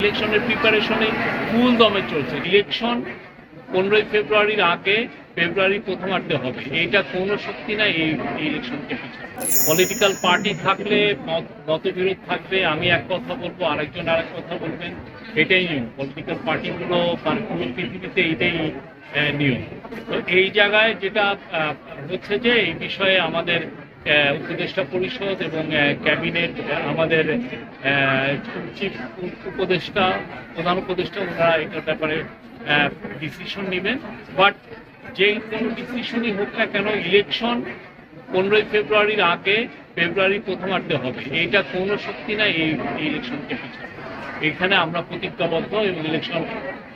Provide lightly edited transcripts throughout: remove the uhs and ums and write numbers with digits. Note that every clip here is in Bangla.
ইলেকশনের প্রিপারেশনে ফুল দমে চলছে। ইলেকশন 15ই ফেব্রুয়ারির আগে ফেব্রুয়ারি প্রথমার্ধে হবে, এইটা কোনো শক্তি নাই এই ইলেকশনকে পিছনে। পলিটিক্যাল পার্টি থাকলে মতবিরোধ থাকবে, আমি এক কথা বলবো, আরেকজন আরেক কথা বলবেন, এটাই নিয়ম। পলিটিক্যাল পার্টিগুলো পুরো পৃথিবীতে এইটাই নিয়ম। তো এই জায়গায় যেটা হচ্ছে যে এই বিষয়ে আমাদের উপদেষ্টা পরিষদ এবং ক্যাবিনেট, আমাদের চিফ উপদেষ্টা, প্রধান উপদেষ্টা, ওনারা এটার ব্যাপারে ডিসিশন নেবেন। বাট যে কোনো ডিসিশনই হোক না কেন, ইলেকশন 15ই ফেব্রুয়ারির আগে ফেব্রুয়ারি প্রথমার্ধে হবে, এইটা কোনো শক্তি নাই এই ইলেকশনকে পিছনে। এখানে আমরা প্রতিজ্ঞাবদ্ধ এবং ইলেকশন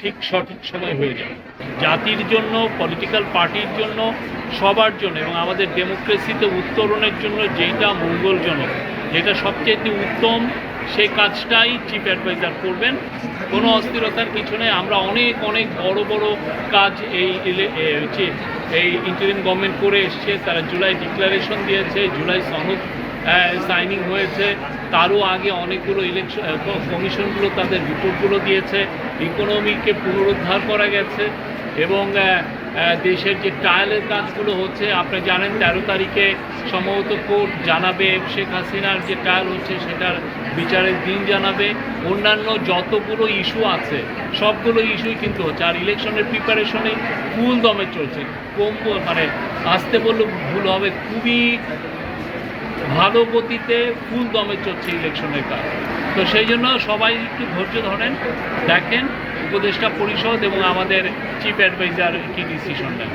ঠিক সঠিক সময় হয়ে যাবে, জাতির জন্য, পলিটিক্যাল পার্টির জন্য, সবার জন্য, এবং আমাদের ডেমোক্রেসিতে উত্তরণের জন্য যেটা মঙ্গলজনক, যেটা সবচেয়ে উত্তম, সেই কাজটাই চিফ অ্যাডভাইজার করবেন। কোনো অস্থিরতার কিছু নেই। আমরা অনেক অনেক বড় বড় কাজ এই ইন্টারিম গভর্নমেন্ট করে এসছে। তারা জুলাই ডিক্লারেশন দিয়েছে, জুলাই সনদ সাইনিং হয়েছে, তারও আগে অনেকগুলো ইলেকশন কমিশনগুলো তাদের রিপোর্টগুলো দিয়েছে, ইকোনমিকে পুনরুদ্ধার করা গেছে, এবং দেশের যে ট্রায়ালের কাজগুলো হচ্ছে, আপনি জানেন 13 তারিখে সম্ভবত কোর্ট জানাবে শেখ হাসিনার যে ট্রায়াল হচ্ছে সেটার বিচারের দিন জানাবে। অন্যান্য যতগুলো ইস্যু আছে সবগুলো ইস্যুই কিন্তু হচ্ছে। আর ইলেকশনের প্রিপারেশনে ফুল দমে চলছে, মানে আসতে বললে ভুল হবে, খুবই ভালো গতিতে ফুল দমে চলছে ইলেকশনের কাজ। তো সেই জন্য সবাই একটু ধৈর্য ধরেন, দেখেন উপদেষ্টা পরিষদ এবং আমাদের চিফ অ্যাডভাইজার কি ডিসিশন নেন।